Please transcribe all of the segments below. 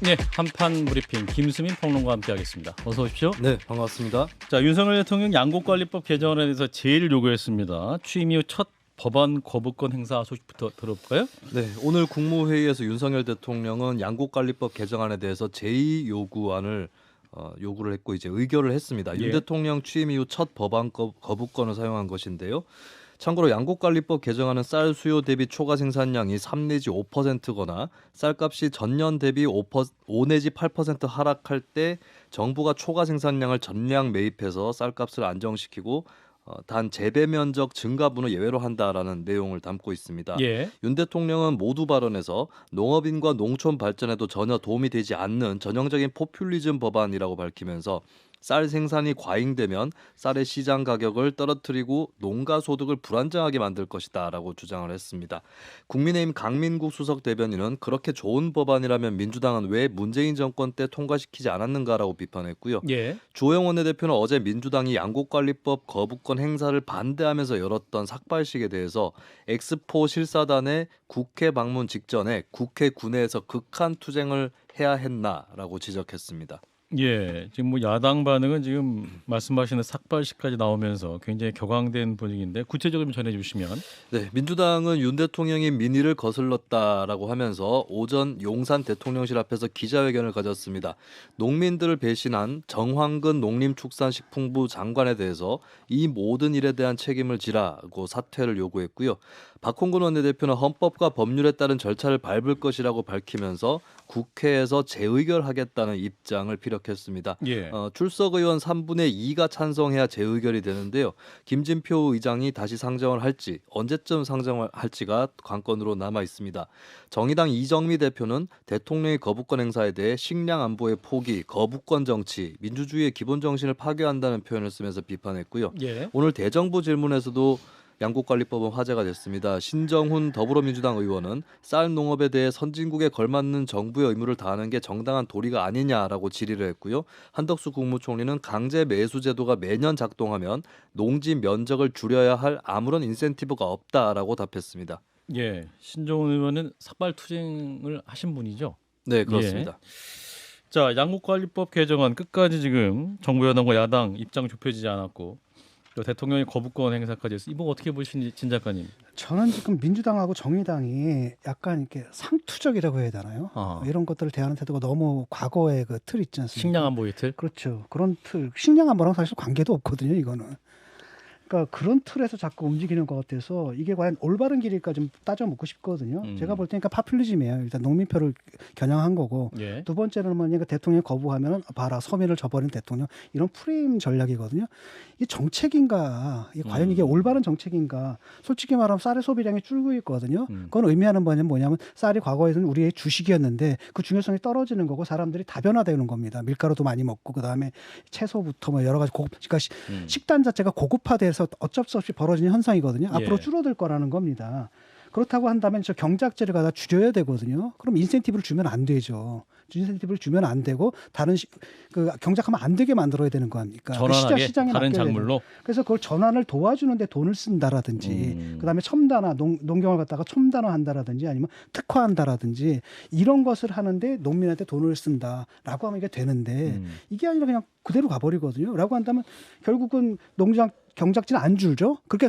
네, 한판 브리핑 김수민 평론가와 함께하겠습니다. 어서 오십시오. 네, 반갑습니다. 자, 윤석열 대통령 양곡관리법 개정안에 대해서 제일 요구했습니다. 취임 이후 첫 법안 거부권 행사 소식부터 들어볼까요? 네, 오늘 국무회의에서 윤석열 대통령은 양곡관리법 개정안에 대해서 제2 요구안을 요구를 했고 이제 의결을 했습니다. 예. 윤 대통령 취임 이후 첫 법안 거부권을 사용한 것인데요. 참고로 양곡관리법 개정안은 쌀 수요 대비 초과 생산량이 3 내지 5%거나 쌀값이 전년 대비 5 내지 8% 하락할 때 정부가 초과 생산량을 전량 매입해서 쌀값을 안정시키고 단 재배 면적 증가분을 예외로 한다라는 내용을 담고 있습니다. 예. 윤 대통령은 모두 발언에서 농업인과 농촌 발전에도 전혀 도움이 되지 않는 전형적인 포퓰리즘 법안이라고 밝히면서 쌀 생산이 과잉되면 쌀의 시장 가격을 떨어뜨리고 농가 소득을 불안정하게 만들 것이다라고 주장을 했습니다. 국민의힘 강민국 수석 대변인은 그렇게 좋은 법안이라면 민주당은 왜 문재인 정권 때 통과시키지 않았는가라고 비판했고요. 예. 주호영 원내대표는 어제 민주당이 양곡관리법 거부권 행사를 반대하면서 열었던 삭발식에 대해서 엑스포 실사단의 국회 방문 직전에 국회 군내에서 극한 투쟁을 해야 했나라고 지적했습니다. 예. 지금 뭐 야당 반응은 지금 말씀하시는 삭발식까지 나오면서 굉장히 격앙된 분위기인데 구체적으로 좀 전해 주시면. 네, 민주당은 윤 대통령이 민의를 거슬렀다라고 하면서 오전 용산 대통령실 앞에서 기자회견을 가졌습니다. 농민들을 배신한 정황근 농림축산식품부 장관에 대해서 이 모든 일에 대한 책임을 지라고 사퇴를 요구했고요. 박홍근 원내대표는 헌법과 법률에 따른 절차를 밟을 것이라고 밝히면서 국회에서 재의결하겠다는 입장을 피력했습니다. 예. 출석 의원 3분의 2가 찬성해야 재의결이 되는데요. 김진표 의장이 다시 상정을 할지 언제쯤 상정을 할지가 관건으로 남아 있습니다. 정의당 이정미 대표는 대통령의 거부권 행사에 대해 식량 안보의 포기, 거부권 정치, 민주주의의 기본 정신을 파괴한다는 표현을 쓰면서 비판했고요. 예. 오늘 대정부 질문에서도 양곡관리법은 화제가 됐습니다. 신정훈 더불어민주당 의원은 쌀 농업에 대해 선진국에 걸맞는 정부의 의무를 다하는 게 정당한 도리가 아니냐라고 질의를 했고요. 한덕수 국무총리는 강제 매수 제도가 매년 작동하면 농지 면적을 줄여야 할 아무런 인센티브가 없다라고 답했습니다. 예. 신종훈 의원은 삭발 투쟁을 하신 분이죠. 네, 그렇습니다. 자, 양곡관리법 개정안 끝까지 지금 정부 여당과 야당 입장 좁혀지지 않았고 또 대통령의 거부권 행사까지 했어. 이거 어떻게 보시는지 진 작가님. 저는 지금 민주당하고 정의당이 약간 이렇게 상투적이라고 해야 되나요? 아. 이런 것들을 대하는 태도가 너무 과거의 그 틀 있지 않습니까? 식량 안보 이틀. 그렇죠. 그런 틀, 식량 안보랑 사실 관계도 없거든요. 이거는. 그러니까 그런 틀에서 자꾸 움직이는 것 같아서 이게 과연 올바른 길일까 좀 따져 묻고 싶거든요. 제가 볼 때니까 파퓰리즘이에요. 일단 농민표를 겨냥한 거고 예. 두 번째는 뭐냐면 대통령이 거부하면 봐라 서민을 저버린 대통령 이런 프레임 전략이거든요. 이 정책인가? 이 과연 이게 올바른 정책인가? 솔직히 말하면 쌀의 소비량이 줄고 있거든요. 그건 의미하는 바는 뭐냐면 쌀이 과거에는 우리의 주식이었는데 그 중요성이 떨어지는 거고 사람들이 다변화되는 겁니다. 밀가루도 많이 먹고 그다음에 채소부터 뭐 여러 가지 그러니까 식단 자체가 고급화돼서 어쩔 수 없이 벌어지는 현상이거든요. 앞으로 예. 줄어들 거라는 겁니다. 그렇다고 한다면 저 경작제를 갖다 줄여야 되거든요. 그럼 인센티브를 주면 안 되죠. 인센티브를 주면 안 되고 다른 그 경작하면 안 되게 만들어야 되는 거 아닙니까? 전환하게 시장에 다른 맡겨야 작물로. 되는. 그래서 그걸 전환을 도와주는데 돈을 쓴다라든지 그다음에 첨단화 농경을 갖다가 첨단화한다라든지 아니면 특화한다라든지 이런 것을 하는데 농민한테 돈을 쓴다라고 하면 이게 되는데 이게 아니라 그냥 그대로 가버리거든요. 라고 한다면 결국은 농장 경작지는 안 줄죠. 그렇게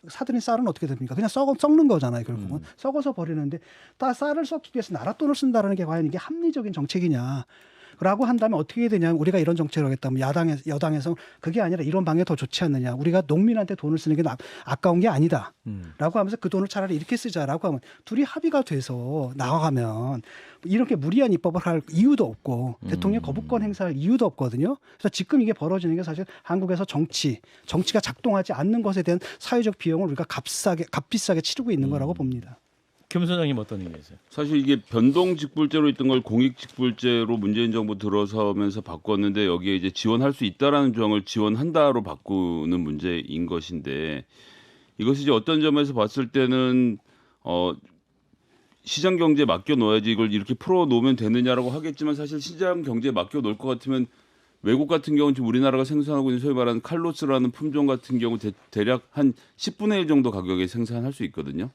사들인 쌀은 어떻게 됩니까? 그냥 썩는 거잖아요. 결국은 썩어서 버리는데 다 쌀을 썩기 위해서 나라 돈을 쓴다는 게 과연 이게 합리적인 정책이냐? 라고 한다면 어떻게 해야 되냐? 우리가 이런 정책을 하겠다면 여당에서 그게 아니라 이런 방향이 더 좋지 않느냐? 우리가 농민한테 돈을 쓰는 게 아까운 게 아니다. 라고 하면서 그 돈을 차라리 이렇게 쓰자라고 하면 둘이 합의가 돼서 나아가면 이렇게 무리한 입법을 할 이유도 없고 대통령 거부권 행사할 이유도 없거든요. 그래서 지금 이게 벌어지는 게 사실 한국에서 정치가 작동하지 않는 것에 대한 사회적 비용을 우리가 값비싸게 치르고 있는 거라고 봅니다. 김 소장님 어떤 의견이세요? 사실 이게 변동직불제로 있던 걸 공익직불제로 문재인 정부 들어서면서 바꿨는데 여기에 이제 지원할 수 있다라는 조항을 지원한다로 바꾸는 문제인 것인데 이것이 이제 어떤 점에서 봤을 때는 시장 경제에 맡겨 놓아야지 이걸 이렇게 풀어 놓으면 되느냐라고 하겠지만 사실 시장 경제에 맡겨 놓을 것 같으면 외국 같은 경우는 지금 우리나라가 생산하고 있는 소위 말하는 칼로스라는 품종 같은 경우 대략 한 10분의 1 정도 가격에 생산할 수 있거든요.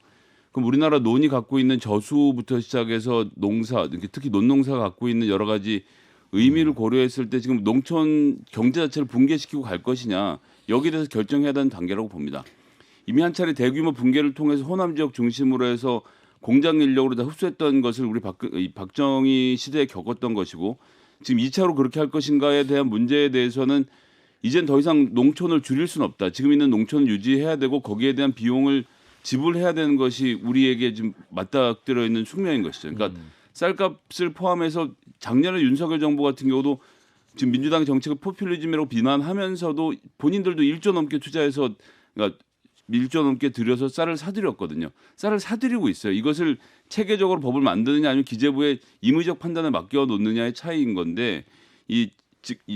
그럼 우리나라 논이 갖고 있는 저수부터 시작해서 농사, 특히 논농사가 갖고 있는 여러 가지 의미를 고려했을 때 지금 농촌 경제 자체를 붕괴시키고 갈 것이냐 여기에 대해서 결정해야 되는 단계라고 봅니다. 이미 한 차례 대규모 붕괴를 통해서 호남 지역 중심으로 해서 공장 인력으로 다 흡수했던 것을 우리 박정희 시대에 겪었던 것이고 지금 2차로 그렇게 할 것인가에 대한 문제에 대해서는 이젠 더 이상 농촌을 줄일 수는 없다. 지금 있는 농촌을 유지해야 되고 거기에 대한 비용을 지불해야 되는 것이 우리에게 지금 맞닥뜨려 있는 숙명인 것이죠. 그러니까 쌀값을 포함해서 작년에 윤석열 정부 같은 경우도 지금 민주당 정책을 포퓰리즘이라고 비난하면서도 본인들도 1조 넘게 투자해서 그러니까 1조 넘게 들여서 쌀을 사들였거든요. 쌀을 사들이고 있어요. 이것을 체계적으로 법을 만드느냐 아니면 기재부의 임의적 판단에 맡겨 놓느냐의 차이인 건데 이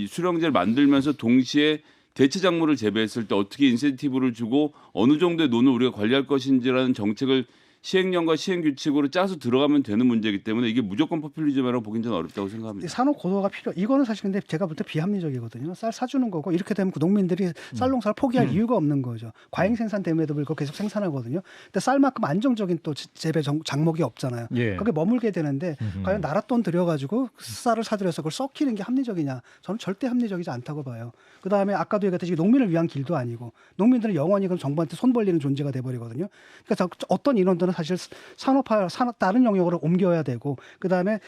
수령제를 만들면서 동시에 대체 작물을 재배했을 때 어떻게 인센티브를 주고 어느 정도의 논을 우리가 관리할 것인지라는 정책을 시행령과 시행규칙으로 짜서 들어가면 되는 문제이기 때문에 이게 무조건 포퓰리즘이라고 보긴 좀 어렵다고 생각합니다. 산업 고도가 필요. 이거는 사실 근데 제가 볼 때 비합리적이거든요. 쌀 사주는 거고 이렇게 되면 그 농민들이 쌀 농사를 포기할 이유가 없는 거죠. 과잉 생산 됨에도 불구하고 계속 생산하거든요. 근데 쌀만큼 안정적인 또 재배 작목이 없잖아요. 예. 거기에 머물게 되는데 과연 나라 돈 들여가지고 쌀을 사들여서 그걸 썩히는 게 합리적이냐? 저는 절대 합리적이지 않다고 봐요. 그 다음에 아까도 얘기했듯이 농민을 위한 길도 아니고 농민들은 영원히 그럼 정부한테 손 벌리는 존재가 돼버리거든요. 그러니까 어떤 인원들은 사실 산업화, 다른 영역으로 옮겨야 되고 그 다음에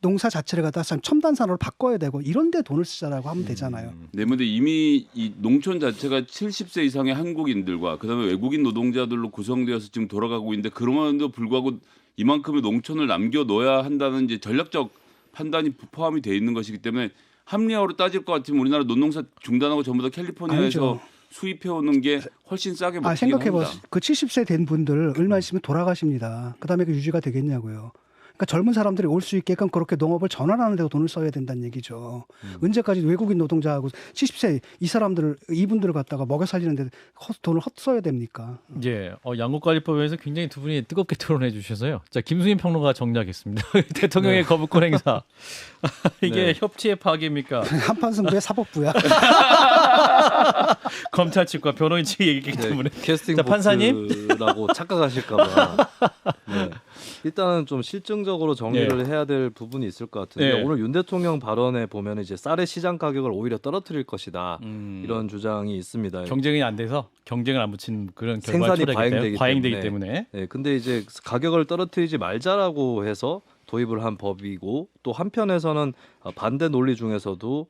농사 자체를 갖다 첨단 산업으로 바꿔야 되고 이런데 돈을 쓰자라고 하면 되잖아요. 네, 근데 이미 이 농촌 자체가 70세 이상의 한국인들과 그다음에 외국인 노동자들로 구성되어서 지금 돌아가고 있는데 그럼에도 불구하고 이만큼의 농촌을 남겨 놓아야 한다는 이제 전략적 판단이 포함이 돼 있는 것이기 때문에 합리화로 따질 것 같으면 우리나라 논농사 중단하고 전부 다 캘리포니아에서 아니죠. 수입해 오는 게 훨씬 싸게 먹히긴 생각해봐. 합니다. 그 70세 된 분들 얼마 있으면 돌아가십니다. 그다음에 그 유지가 되겠냐고요. 그러니까 젊은 사람들이 올 수 있게끔 그렇게 농업을 전환하는 데도 돈을 써야 된다는 얘기죠. 언제까지 외국인 노동자하고 70세 이분들을 갖다가 먹여 살리는데 돈을 헛써야 됩니까? 예, 양국관리법에서 굉장히 두 분이 뜨겁게 토론해 주셔서요. 자, 김수인 평론가 정리하겠습니다. 대통령의 거부권 행사 이게 네. 협치의 파괴입니까? 한판 승부의 사법부야. 검찰 측과 변호인 측이 얘기했기 때문에. 캐스팅 자, 판사님? 보트라고 착각하실까봐. 네. 일단은 좀 실증적으로 정리를 해야 될 부분이 있을 것 같은데 네. 오늘 윤 대통령 발언에 보면 이제 쌀의 시장 가격을 오히려 떨어뜨릴 것이다 이런 주장이 있습니다. 경쟁이 안 돼서 경쟁을 안 붙인 그런 생산이 결과가 과잉되기 때문에. 때문에. 네, 근데 이제 가격을 떨어뜨리지 말자라고 해서 도입을 한 법이고 또 한편에서는 반대 논리 중에서도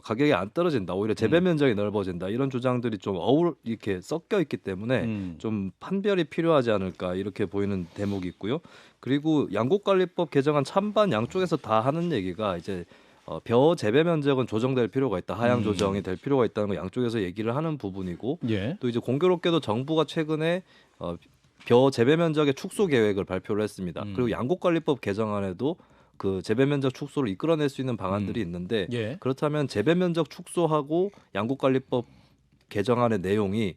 가격이 안 떨어진다, 오히려 재배 면적이 넓어진다 이런 주장들이 좀 이렇게 섞여 있기 때문에 좀 판별이 필요하지 않을까 이렇게 보이는 대목이 있고요. 그리고 양곡관리법 개정안 찬반 양쪽에서 다 하는 얘기가 이제 벼 재배 면적은 조정될 필요가 있다, 하향 조정이 될 필요가 있다는 거 양쪽에서 얘기를 하는 부분이고 예. 또 이제 공교롭게도 정부가 최근에 벼 재배 면적의 축소 계획을 발표를 했습니다. 그리고 양곡관리법 개정안에도 그 재배 면적 축소를 이끌어낼 수 있는 방안들이 있는데 예. 그렇다면 재배 면적 축소하고 양곡관리법 개정안의 내용이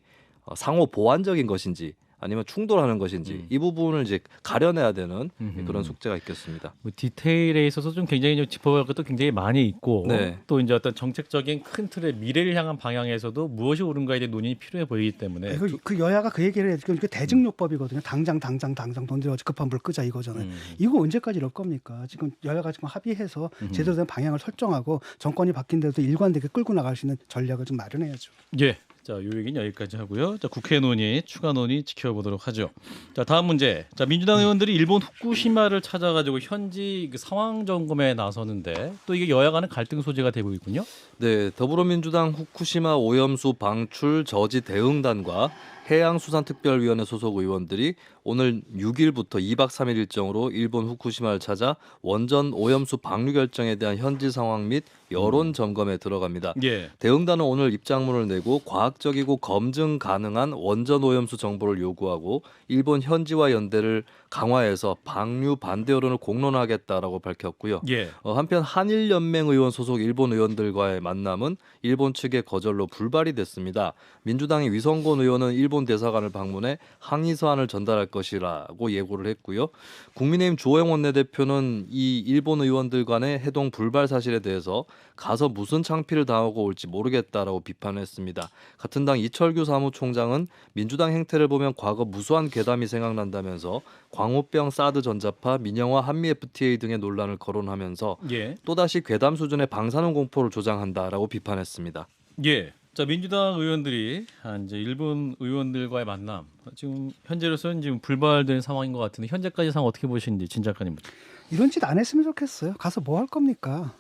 상호 보완적인 것인지 아니면 충돌하는 것인지 이 부분을 이제 가려내야 되는 그런 숙제가 있겠습니다. 뭐 디테일에 있어서 좀 굉장히 좀 짚어볼 것도 굉장히 많이 있고 네. 또 이제 어떤 정책적인 큰 틀의 미래를 향한 방향에서도 무엇이 옳은가에 대한 논의가 필요해 보이기 때문에 그 여야가 그 얘기를 해요. 그 대증요법이거든요. 당장 돈 들여서 급한 불 끄자 이거잖아요. 이거 언제까지 이럴 겁니까? 지금 여야가 지금 합의해서 제대로 된 방향을 설정하고 정권이 바뀐데도 일관되게 끌고 나갈 수 있는 전략을 좀 마련해야죠. 예. 자, 요 얘기는 여기까지 하고요. 자, 국회 논의, 추가 논의 지켜보도록 하죠. 자, 다음 문제. 자, 민주당 의원들이 일본 후쿠시마를 찾아가지고 현지 그 상황 점검에 나서는데 또 이게 여야 간의 갈등 소재가 되고 있군요. 네, 더불어민주당 후쿠시마 오염수 방출 저지 대응단과 해양수산특별위원회 소속 의원들이 오늘 6일부터 2박 3일 일정으로 일본 후쿠시마를 찾아 원전 오염수 방류 결정에 대한 현지 상황 및 여론 점검에 들어갑니다. 예. 대응단은 오늘 입장문을 내고 과학적이고 검증 가능한 원전 오염수 정보를 요구하고 일본 현지와 연대를 강화해서 방류 반대 여론을 공론하겠다라고 밝혔고요. 예. 한편 한일연맹 의원 소속 일본 의원들과의 만남은 일본 측의 거절로 불발이 됐습니다. 민주당의 위성곤 의원은 일본 일본 대사관을 방문해 항의 서한을 전달할 것이라고 예고를 했고요. 국민의힘 주호영 원내대표는 이 일본 의원들 간의 해동 불발 사실에 대해서 가서 무슨 창피를 당하고 올지 모르겠다라고 비판했습니다. 같은 당 이철규 사무총장은 민주당 행태를 보면 과거 무수한 괴담이 생각난다면서 광우병, 사드 전자파, 민영화, 한미 FTA 등의 논란을 거론하면서 예. 또다시 괴담 수준의 방사능 공포를 조장한다라고 비판했습니다. 예. 자, 민주당 의원들이 이제 일본 의원들과의 만남 지금 현재로서는 지금 불발된 상황인 것 같은데 현재까지 상황 어떻게 보시는지 진 작가님부터. 이런 짓 안 했으면 좋겠어요. 가서 뭐 할 겁니까?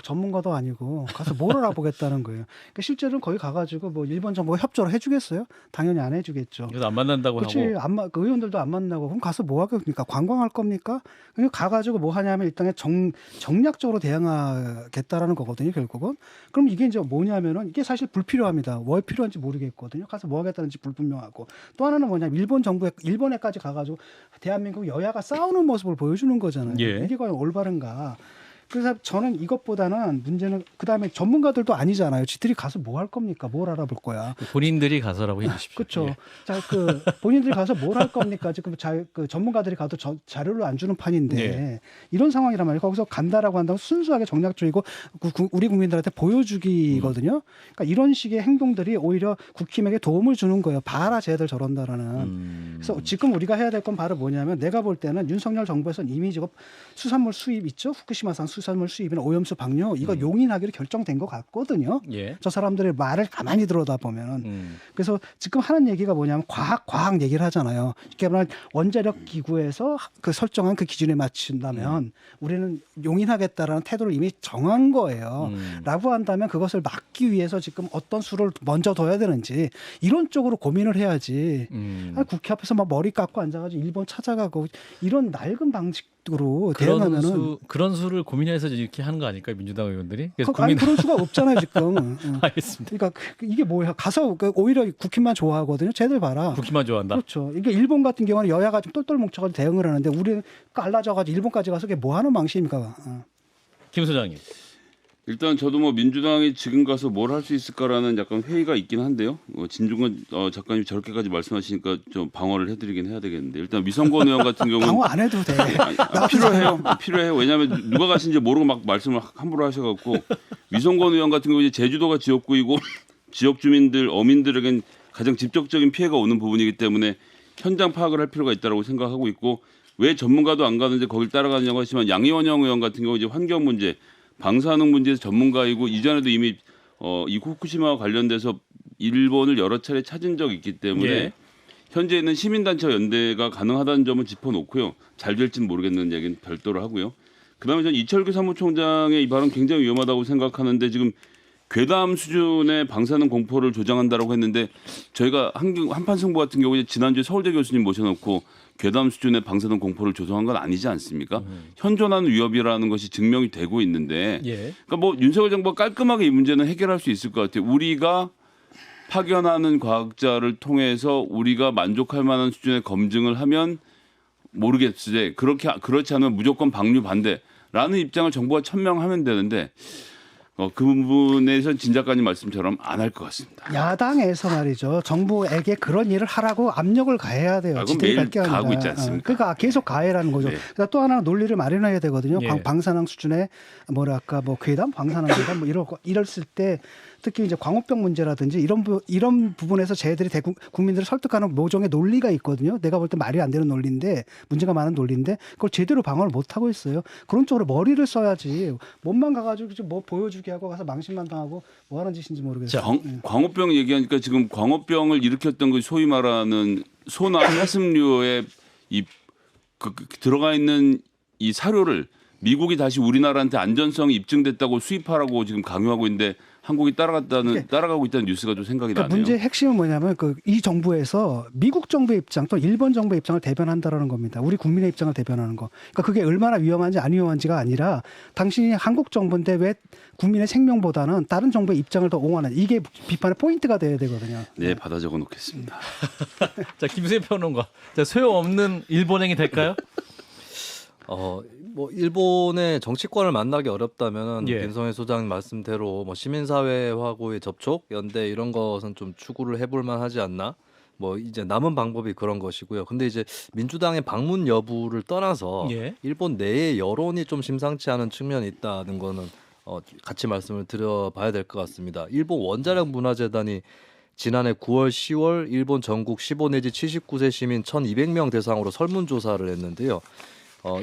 전문가도 아니고 가서 뭘 알아보겠다는 거예요. 그러니까 실제로는 거기 가가지고 뭐 일본 정부가 협조를 해주겠어요? 당연히 안 해주겠죠. 그래서 안 만난다고 그렇지, 하고. 그 의원들도 안 만나고 그럼 가서 뭐 하겠습니까? 관광할 겁니까? 그냥 가가지고 뭐 하냐면 일단 정략적으로 대응하겠다라는 거거든요. 결국은. 그럼 이게 이제 뭐냐면은 이게 사실 불필요합니다. 왜 필요한지 모르겠거든요. 가서 뭐 하겠다는지 불분명하고 또 하나는 뭐냐면 일본에까지 가가지고 대한민국 여야가 싸우는 모습을 보여주는 거잖아요. 예. 이게 과연 올바른가? 그래서 저는 이것보다는 문제는 그다음에 전문가들도 아니잖아요. 지들이 가서 뭐 할 겁니까? 뭘 알아볼 거야? 본인들이 가서라고 해주십시오. 그렇죠. 예. 자, 본인들이 가서 뭘 할 겁니까? 지금 그 전문가들이 가도 자료를 안 주는 판인데 네. 이런 상황이란 말이에요. 거기서 간다라고 한다면 순수하게 정략적이고 우리 국민들한테 보여주기거든요. 그러니까 이런 식의 행동들이 오히려 국힘에게 도움을 주는 거예요. 봐라, 쟤들 저런다라는. 그래서 지금 우리가 해야 될 건 바로 뭐냐면 내가 볼 때는 윤석열 정부에서는 이미 지금 수산물 수입 있죠. 후쿠시마산 수산물 수입이나 오염수 방류 이거 용인하기로 결정된 것 같거든요. 예. 저 사람들의 말을 가만히 들여다 보면은. 그래서 지금 하는 얘기가 뭐냐면 과학 얘기를 하잖아요. 이렇게 말하면 원자력 기구에서 그 설정한 그 기준에 맞춘다면 우리는 용인하겠다라는 태도를 이미 정한 거예요. 라고 한다면 그것을 막기 위해서 지금 어떤 수를 먼저 둬야 되는지 이런 쪽으로 고민을 해야지. 아니, 국회 앞에서 막 머리 깎고 앉아가지고 일본 찾아가고 이런 낡은 방식으로 대응하면은 그런 수를 고민해서 이렇게 하는 거 아닐까요, 민주당 의원들이? 그래서 아니 그런 수가 없잖아요 지금. 알겠습니다. 그러니까 이게 뭐야? 가서 오히려 국힘만 좋아하거든요. 쟤들 봐라. 국힘만 좋아한다. 그렇죠. 이게 일본 같은 경우는 여야가 좀 똘똘 뭉쳐가지고 대응을 하는데 우리는 깔라져가지고 일본까지 가서 그게 뭐 하는 망신입니까? 김 소장님. 일단 저도 뭐 민주당이 지금 가서 뭘 할 수 있을까라는 약간 회의가 있긴 한데요. 진중권 작가님 저렇게까지 말씀하시니까 좀 방어를 해드리긴 해야 되겠는데 일단 위성권 의원 같은 경우는 방어 안 해도 돼. 필요해요. 왜냐하면 누가 가신지 모르고 막 말씀을 함부로 하셔갖고 위성권 의원 같은 경우 이제 제주도가 지역구이고 지역 주민들 어민들에겐 가장 직접적인 피해가 오는 부분이기 때문에 현장 파악을 할 필요가 있다고 생각하고 있고 왜 전문가도 안 가는데 거길 따라가느냐고 하지만 양이원영 의원 같은 경우 이제 환경 문제 방사능 문제에서 전문가이고 이전에도 이미 이 후쿠시마와 관련돼서 일본을 여러 차례 찾은 적이 있기 때문에 예. 현재 있는 시민단체 연대가 가능하다는 점은 짚어놓고요. 잘 될지는 모르겠는 얘기는 별도로 하고요. 그다음에 저는 이철규 사무총장의 이 발언 굉장히 위험하다고 생각하는데 지금 괴담 수준의 방사능 공포를 조장한다라고 했는데 저희가 한판 승부 같은 경우에 지난주에 서울대 교수님 모셔놓고 괴담 수준의 방사능 공포를 조성한 건 아니지 않습니까? 현존하는 위협이라는 것이 증명이 되고 있는데 예. 그러니까 뭐 윤석열 정부가 깔끔하게 이 문제는 해결할 수 있을 것 같아요. 우리가 파견하는 과학자를 통해서 우리가 만족할 만한 수준의 검증을 하면 모르겠지. 그렇지 않으면 무조건 방류 반대라는 입장을 정부가 천명하면 되는데 그 부분에서 진 작가님 말씀처럼 안 할 것 같습니다. 야당에서 말이죠. 정부에게 그런 일을 하라고 압력을 가해야 돼요. 그건 매일 가하고 있지 않습니까? 그러니까 계속 가해라는 거죠. 네. 그러니까 또 하나는 논리를 마련해야 되거든요. 예. 방사능 수준의 뭐랄까 뭐 괴담, 방사능 괴담 뭐 이랬을 때 특히 이제 광우병 문제라든지 이런 부분에서 저희들이 국민들을 설득하는 모종의 논리가 있거든요. 내가 볼 때 말이 안 되는 논리인데 문제가 많은 논리인데 그걸 제대로 방어를 못 하고 있어요. 그런 쪽으로 머리를 써야지. 몸만 가가지고 뭐 보여주게 하고 가서 망신만 당하고 뭐 하는 짓인지 모르겠어요. 광우병 얘기하니까 지금 광우병을 일으켰던 그 소위 말하는 소나 해슴류에 들어가 있는 이 사료를 미국이 다시 우리나라한테 안전성이 입증됐다고 수입하라고 지금 강요하고 있는데 한국이 따라가고 있다는 뉴스가 좀 생각이 그러니까 나네요. 문제의 핵심은 뭐냐면 이 정부에서 미국 정부의 입장 또 일본 정부의 입장을 대변한다라는 겁니다. 우리 국민의 입장을 대변하는 거. 그러니까 그게 얼마나 위험한지 안 위험한지가 아니라 당신이 한국 정부인데 왜 국민의 생명보다는 다른 정부의 입장을 더 옹호하는 이게 비판의 포인트가 돼야 되거든요. 네, 받아 적어 놓겠습니다. 자, 김수현 평론가. 자, 소용없는 일본행이 될까요? 뭐 일본의 정치권을 만나기 어렵다면은 예. 김성애 소장 말씀대로 뭐 시민사회하고의 접촉, 연대 이런 것은 좀 추구를 해볼 만하지 않나. 뭐 이제 남은 방법이 그런 것이고요. 근데 이제 민주당의 방문 여부를 떠나서 예. 일본 내의 여론이 좀 심상치 않은 측면이 있다는 거는 같이 말씀을 드려봐야 될 것 같습니다. 일본 원자력 문화재단이 지난해 9월, 10월 일본 전국 15 내지 79세 시민 1,200명 대상으로 설문조사를 했는데요.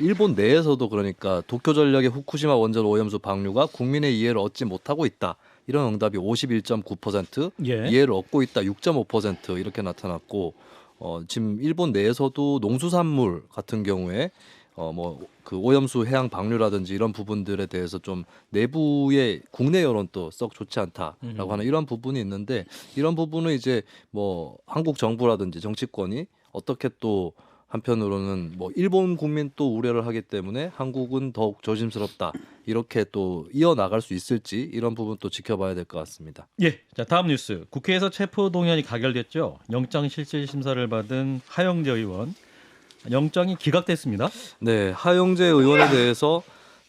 일본 내에서도 그러니까 도쿄전력의 후쿠시마 원전 오염수 방류가 국민의 이해를 얻지 못하고 있다. 이런 응답이 51.9%, 예. 이해를 얻고 있다 6.5% 이렇게 나타났고 지금 일본 내에서도 농수산물 같은 경우에 뭐 그 오염수 해양 방류라든지 이런 부분들에 대해서 좀 내부의 국내 여론도 썩 좋지 않다라고 하는 이런 부분이 있는데 이런 부분은 이제 뭐 한국 정부라든지 정치권이 어떻게 또 한편으로는 뭐 일본 국민 또 우려를 하기 때문에 한국은 더욱 조심스럽다 이렇게 또 이어나갈 수 있을지 이런 부분 또 지켜봐야 될 것 같습니다. 예. 자, 다음 뉴스. 국회에서 체포 동의안이 가결됐죠. 영장 실질 심사를 받은 하영재 의원. 영장이 기각됐습니다. 네, 하영재 의원에 대해서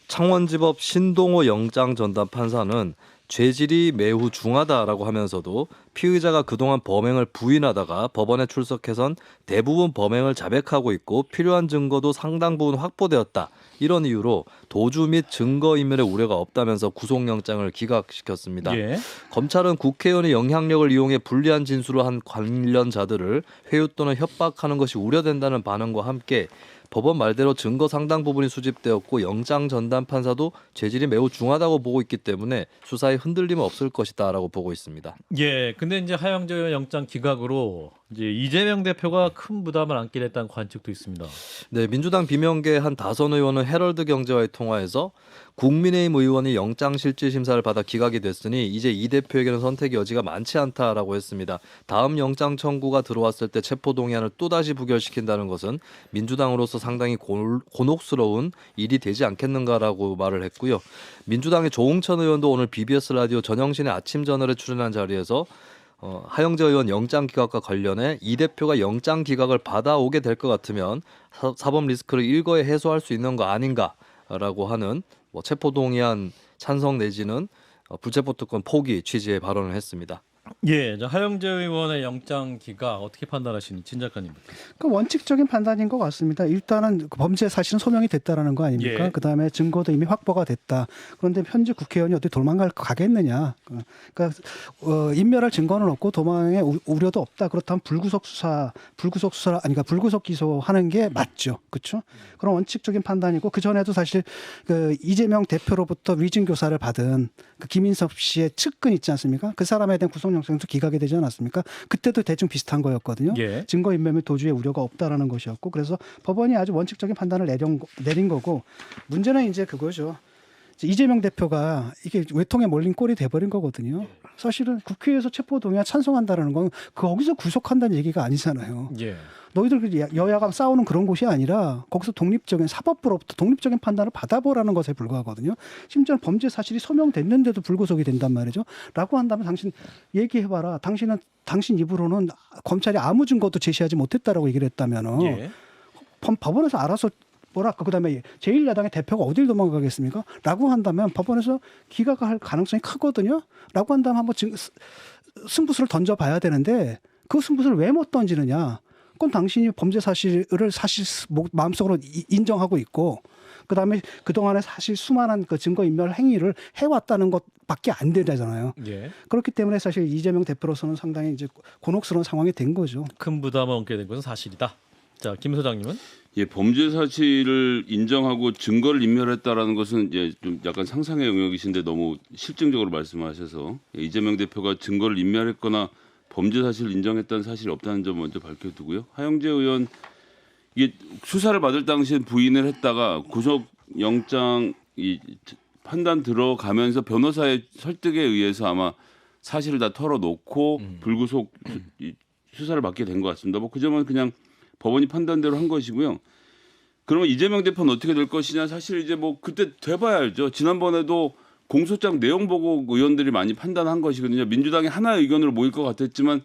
창원지법 신동호 영장 전담 판사는 죄질이 매우 중하다라고 하면서도 피의자가 그동안 범행을 부인하다가 법원에 출석해선 대부분 범행을 자백하고 있고 필요한 증거도 상당 부분 확보되었다. 이런 이유로 도주 및 증거인멸의 우려가 없다면서 구속영장을 기각시켰습니다. 예. 검찰은 국회의원의 영향력을 이용해 불리한 진술을 한 관련자들을 회유 또는 협박하는 것이 우려된다는 반응과 함께 법원 말대로 증거 상당 부분이 수집되었고 영장 전담 판사도 죄질이 매우 중하다고 보고 있기 때문에 수사에 흔들림은 없을 것이다라고 보고 있습니다. 예. 근데 이제 하영재 의원 영장 기각으로 이제 이재명 대표가 큰 부담을 안게 됐다는 관측도 있습니다. 네, 민주당 비명계 한 다선 의원은 헤럴드 경제와의 통화에서 국민의힘 의원이 영장실질심사를 받아 기각이 됐으니 이제 이 대표에게는 선택 여지가 많지 않다라고 했습니다. 다음 영장 청구가 들어왔을 때 체포동의안을 또다시 부결시킨다는 것은 민주당으로서 상당히 곤혹스러운 일이 되지 않겠는가라고 말을 했고요. 민주당의 조응천 의원도 오늘 BBS 라디오 전영신의 아침저널에 출연한 자리에서 하영재 의원 영장 기각과 관련해 이 대표가 영장 기각을 받아오게 될 것 같으면 사법 리스크를 일거에 해소할 수 있는 거 아닌가라고 하는 뭐 체포동의안 찬성 내지는 불체포특권 포기 취지의 발언을 했습니다. 예. 자, 하영재 의원의 영장 기각 어떻게 판단하시는 진 작가님부터. 그 원칙적인 판단인 것 같습니다. 일단은 그 범죄 사실은 소명이 됐다라는 거 아닙니까? 예. 그다음에 증거도 이미 확보가 됐다. 그런데 현재 국회의원이 어떻게 가겠느냐? 그러니까 인멸할 증거는 없고 도망의 우려도 없다. 그렇다면 불구속 기소하는 게 맞죠. 그렇죠? 그런 원칙적인 판단이고 그 전에도 사실 그 이재명 대표로부터 위증 교사를 받은 그 김인섭 씨의 측근 있지 않습니까? 그 사람에 대한 구속영장도 기각이 되지 않았습니까? 그때도 대충 비슷한 거였거든요. 예. 증거인멸 및 도주의 우려가 없다라는 것이었고 그래서 법원이 아주 원칙적인 판단을 내린 거고 문제는 이제 그거죠. 이재명 대표가 이게 외통에 몰린 꼴이 돼버린 거거든요. 사실은 국회에서 체포동의안 찬성한다라는 건 거기서 구속한다는 얘기가 아니잖아요. 예. 너희들 여야가 싸우는 그런 곳이 아니라 거기서 독립적인 사법부로부터 독립적인 판단을 받아보라는 것에 불과하거든요. 심지어 범죄 사실이 소명됐는데도 불구속이 된단 말이죠. 라고 한다면 당신 얘기해봐라. 당신 입으로는 검찰이 아무 증거도 제시하지 못했다라고 얘기를 했다면 예. 법원에서 알아서 그다음에 제1야당의 대표가 어딜 도망가겠습니까? 라고 한다면 법원에서 기각할 가능성이 크거든요. 라고 한다면 한번 승부수를 던져봐야 되는데 그 승부수를 왜 못 던지느냐? 그건 당신이 범죄 사실을 마음속으로 인정하고 있고 그다음에 그동안에 사실 수많은 그 증거인멸 행위를 해왔다는 것밖에 안 되잖아요. 예. 그렇기 때문에 사실 이재명 대표로서는 상당히 이제 곤혹스러운 상황이 된 거죠. 큰 부담을 얻게 된 것은 사실이다. 자, 김 소장님은? 예, 범죄 사실을 인정하고 증거를 인멸했다라는 것은 이제 좀 약간 상상의 영역이신데 너무 실증적으로 말씀하셔서 이재명 대표가 증거를 인멸했거나 범죄 사실을 인정했다는 사실이 없다는 점 먼저 밝혀두고요. 하영재 의원 이게 수사를 받을 당시에 부인을 했다가 구속영장 판단 들어가면서 변호사의 설득에 의해서 아마 사실을 다 털어놓고 불구속 수사를 받게 된 것 같습니다. 뭐 그 점은 그냥 법원이 판단대로 한 것이고요. 그러면 이재명 대표는 어떻게 될 것이냐 사실 이제 뭐 그때 돼봐야 알죠. 지난번에도 공소장 내용 보고 의원들이 많이 판단한 것이거든요. 민주당이 하나의 의견으로 모일 것 같았지만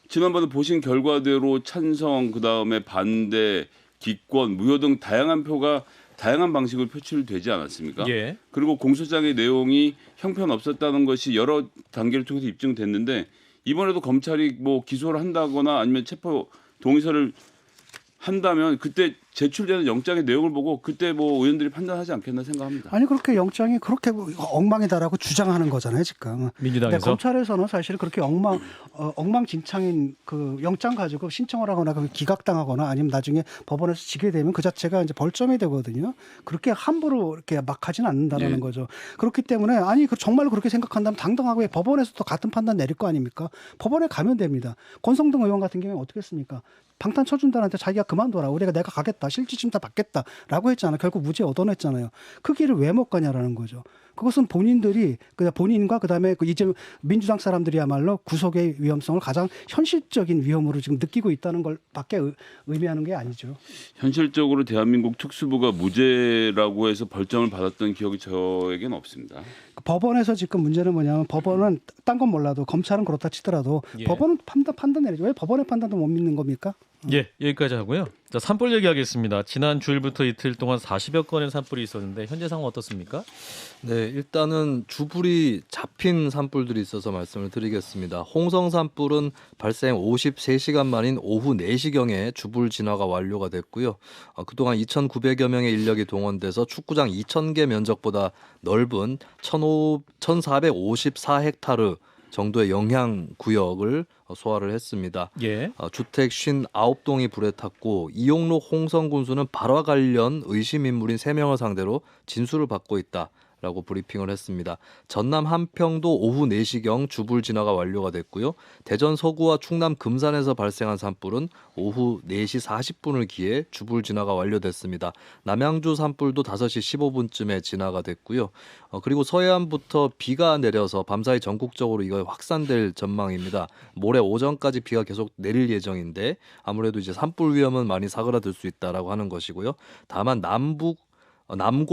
지난번에 보신 결과대로 찬성, 그다음에 반대, 기권, 무효 등 다양한 표가 다양한 방식으로 표출되지 않았습니까? 예. 그리고 공소장의 내용이 형편없었다는 것이 여러 단계를 통해서 입증됐는데 이번에도 검찰이 뭐 기소를 한다거나 아니면 체포 동의서를 한다면 그때 제출되는 영장의 내용을 보고 그때 뭐 의원들이 판단하지 않겠나 생각합니다. 아니 그렇게 영장이 그렇게 엉망이다라고 주장하는 거잖아요 지금. 근데 민주당에서 검찰에서는 사실 그렇게 엉망진창인 그 영장 가지고 신청을 하거나 그 기각당하거나 아니면 나중에 법원에서 지게 되면 그 자체가 이제 벌점이 되거든요. 그렇게 함부로 이렇게 막 하지는 않는다라는 예. 거죠. 그렇기 때문에 아니 정말로 그렇게 생각한다면 당당하게 법원에서도 같은 판단 내릴 거 아닙니까? 법원에 가면 됩니다. 권성동 의원 같은 경우에 어떻게 했습니까? 방탄 쳐준다는데 자기가 그만둬라. 내가 가겠다. 실질심 다 받겠다라고 했잖아. 결국 무죄 얻어냈잖아요. 그 길을 왜 못 가냐라는 거죠. 그것은 본인들이 그냥 본인과 그다음에 이제 민주당 사람들이야말로 구속의 위험성을 가장 현실적인 위험으로 지금 느끼고 있다는 걸 밖에 의미하는 게 아니죠. 현실적으로 대한민국 특수부가 무죄라고 해서 벌점을 받았던 기억이 저에게는 없습니다. 법원에서 지금 문제는 뭐냐면 법원은 딴 건 몰라도 검찰은 그렇다 치더라도 예. 법원은 판단 내리죠. 왜 법원의 판단도 못 믿는 겁니까? 예, 여기까지 하고요. 자, 산불 얘기하겠습니다. 지난 주일부터 이틀 동안 40여 건의 산불이 있었는데 현재 상황 어떻습니까? 네, 일단은 주불이 잡힌 산불들이 있어서 말씀을 드리겠습니다. 홍성 산불은 발생 53시간 만인 오후 4시경에 주불 진화가 완료가 됐고요. 그동안 2,900여 명의 인력이 동원돼서 축구장 2,000개 면적보다 넓은 1,454헥타르 정도의 영향 구역을 소화를 했습니다. 예. 주택 59동이 불에 탔고 이용록 홍성군수는 발화 관련 의심 인물인 3명을 상대로 진술을 받고 있다라고 브리핑을 했습니다. 전남 한평도 오후 4시경 주불 진화가 완료가 됐고요. 대전 서구와 충남 금산에서 발생한 산불은 오후 4시 40분을 기해 주불 진화가 완료됐습니다. 남양주 산불도 5시 15분쯤에 진화가 됐고요. 그리고 서해안부터 비가 내려서 밤사이 전국적으로 이거 확산될 전망입니다. 모레 오전까지 비가 계속 내릴 예정인데 아무래도 이제 산불 위험은 많이 사그라들 수 있다라고 하는 것이고요. 다만 남고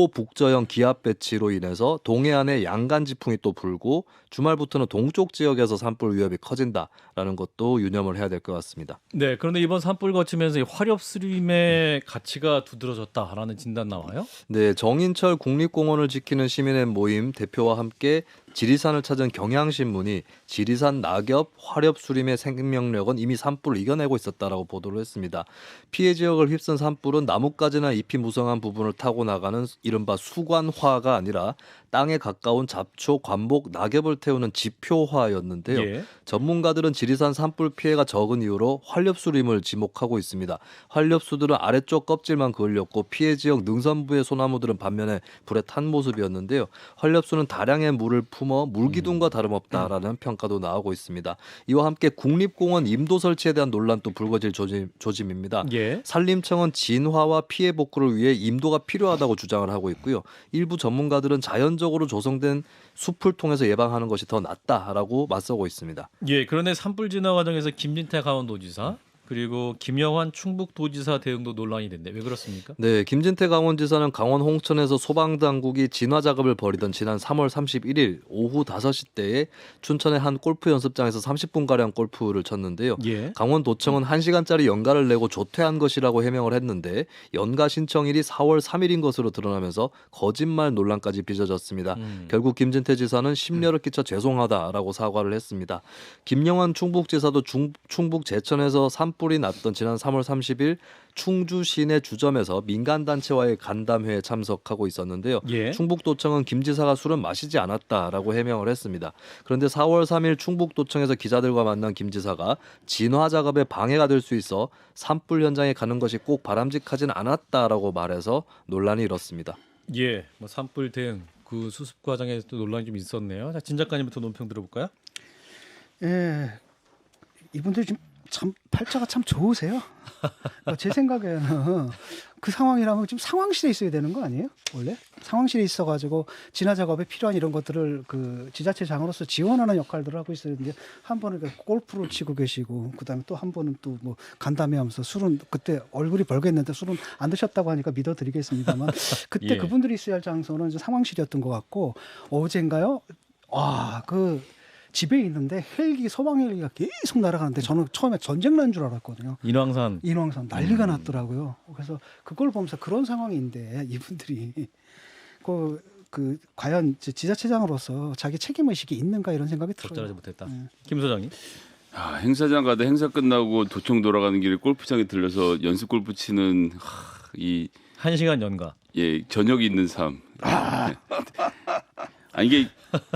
북저형 기압 배치로 인해서 동해안에 양간 지풍이 또 불고 주말부터는 동쪽 지역에서 산불 위협이 커진다라는 것도 유념을 해야 될 것 같습니다. 네, 그런데 이번 산불 거치면서 이 화력수림의 가치가 두드러졌다라는 진단 나와요? 네, 정인철 국립공원을 지키는 시민의 모임 대표와 함께 지리산을 찾은 경향신문이 지리산 낙엽 화렵 수림의 생명력은 이미 산불을 이겨내고 있었다라고 보도를 했습니다. 피해 지역을 휩쓴 산불은 나뭇가지나 잎이 무성한 부분을 타고 나가는 이른바 수관화가 아니라 땅에 가까운 잡초, 관목, 낙엽을 태우는 지표화였는데요. 예. 전문가들은 지리산 산불 피해가 적은 이유로 활렵수림을 지목하고 있습니다. 활렵수들은 아래쪽 껍질만 그을렸고 피해 지역 능선부의 소나무들은 반면에 불에 탄 모습이었는데요. 활렵수는 다량의 물을 품어 물기둥과 다름없다라는 평가도 나오고 있습니다. 이와 함께 국립공원 임도 설치에 대한 논란도 불거질 조짐입니다. 예. 산림청은 진화와 피해 복구를 위해 임도가 필요하다고 주장을 하고 있고요. 일부 전문가들은 자연적으로 조성된 숲을 통해서 예방하는 것이 더 낫다라고 맞서고 있습니다. 예, 그런데 산불 진화 과정에서 김진태 강원도지사 그리고 김영환 충북도지사 대응도 논란이 됐는데 왜 그렇습니까? 네, 김진태 강원지사는 강원 홍천에서 소방당국이 진화 작업을 벌이던 지난 3월 31일 오후 5시 때에 춘천의 한 골프 연습장에서 30분가량 골프를 쳤는데요. 예. 강원도청은 1시간짜리 연가를 내고 조퇴한 것이라고 해명을 했는데 연가 신청일이 4월 3일인 것으로 드러나면서 거짓말 논란까지 빚어졌습니다. 결국 김진태 지사는 심려를 끼쳐 죄송하다라고 사과를 했습니다. 김영환 충북지사도 충북 제천에서 산불이 났던 지난 3월 30일 충주 시내 주점에서 민간단체와의 간담회에 참석하고 있었는데요. 예. 충북도청은 김 지사가 술은 마시지 않았다라고 해명을 했습니다. 그런데 4월 3일 충북도청에서 기자들과 만난 김 지사가 진화 작업에 방해가 될 수 있어 산불 현장에 가는 것이 꼭 바람직하진 않았다라고 말해서 논란이 일었습니다. 예, 뭐 산불 대응 그 수습 과정에서 또 논란이 좀 있었네요. 자, 진 작가님부터 논평 들어볼까요? 예, 이분들 지금 참 팔자가 참 좋으세요. 제 생각에는 그 상황이라면 좀 상황실에 있어야 되는 거 아니에요? 원래 상황실에 있어가지고 진화 작업에 필요한 이런 것들을 그 지자체장으로서 지원하는 역할들을 하고 있어야 되는데 한 번은 골프를 치고 계시고 그다음에 또 한 번은 또 뭐 간담회하면서 술은 그때 얼굴이 벌겠는데 술은 안 드셨다고 하니까 믿어드리겠습니다만 그때 예. 그분들이 있어야 할 장소는 이제 상황실이었던 것 같고 어젠가요? 그 집에 있는데 헬기 소방 헬기가 계속 날아가는데 저는 처음에 전쟁 난 줄 알았거든요. 인왕산. 난리가 났더라고요. 그래서 그걸 보면서 그런 상황인데 이분들이 그 과연 이제 지자체장으로서 자기 책임 의식이 있는가 이런 생각이 들어요. 적절하지 못했다. 네. 김 소장님. 행사장 가다 행사 끝나고 도청 돌아가는 길에 골프장에 들려서 연습 골프 치는 이 1시간 연가. 예, 저녁이 있는 삶. 이게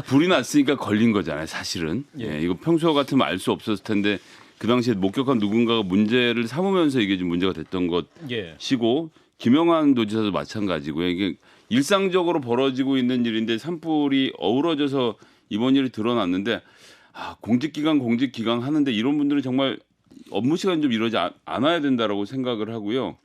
불이 났으니까 걸린 거잖아요, 사실은. 예. 예, 이거 평소 같으면 알 수 없었을 텐데 그 당시에 목격한 누군가가 문제를 삼으면서 이게 좀 문제가 됐던 예. 것이고 김영환 도지사도 마찬가지고요. 이게 일상적으로 벌어지고 있는 일인데 산불이 어우러져서 이번 일이 드러났는데 공직기강 하는데 이런 분들은 정말 업무 시간 좀 이러지 않아야 된다라고 생각을 하고요.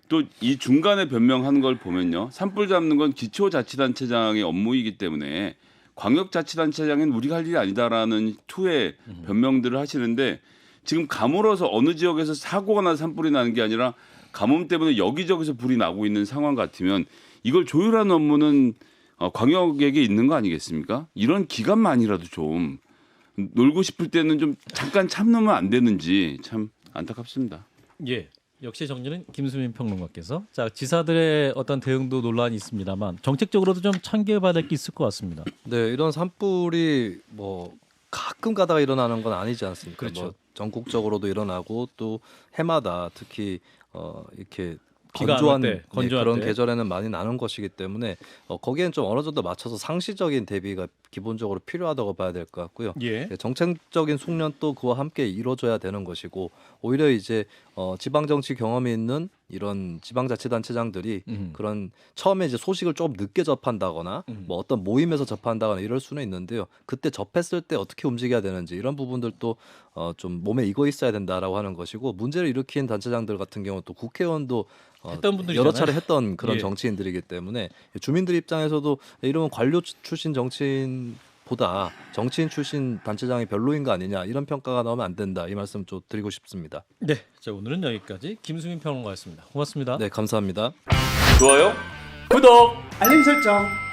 또 이 중간에 변명하는 걸 보면요. 산불 잡는 건 기초자치단체장의 업무이기 때문에 광역자치단체장은 우리가 할 일이 아니다라는 투의 변명들을 하시는데 지금 가물어서 어느 지역에서 사고가 나서 산불이 나는 게 아니라 가뭄 때문에 여기저기서 불이 나고 있는 상황 같으면 이걸 조율하는 업무는 광역에게 있는 거 아니겠습니까? 이런 기간만이라도 좀 놀고 싶을 때는 좀 잠깐 참으면 안 되는지 참 안타깝습니다. 예. 역시 정리는 김수민 평론가께서 자 지사들의 어떤 대응도 논란이 있습니다만 정책적으로도 좀 참고받을 게 있을 것 같습니다. 네, 이런 산불이 뭐 가끔 가다가 일어나는 건 아니지 않습니까? 그렇죠. 뭐 전국적으로도 일어나고 또 해마다 특히 이렇게 비가 안 건조한, 올 때, 건조할 그런 때. 계절에는 많이 나는 것이기 때문에 거기엔 좀 어느 정도 맞춰서 상시적인 대비가 기본적으로 필요하다고 봐야 될 것 같고요. 예. 정책적인 숙련도 그와 함께 이루어져야 되는 것이고 오히려 이제 지방 정치 경험이 있는 이런 지방자치단체장들이 그런 처음에 이제 소식을 조금 늦게 접한다거나 뭐 어떤 모임에서 접한다거나 이럴 수는 있는데요. 그때 접했을 때 어떻게 움직여야 되는지 이런 부분들도 좀 몸에 익어 있어야 된다라고 하는 것이고 문제를 일으킨 단체장들 같은 경우 또 국회의원도 했던 분들이잖아요. 여러 차례 했던 그런 예. 정치인들이기 때문에 주민들 입장에서도 이러면 관료 출신 정치인보다 정치인 출신 단체장이 별로인 거 아니냐 이런 평가가 나오면 안 된다 이 말씀 좀 드리고 싶습니다. 네. 자 오늘은 여기까지 김수민 평론가였습니다. 고맙습니다. 네, 감사합니다. 좋아요. 구독. 알림 설정.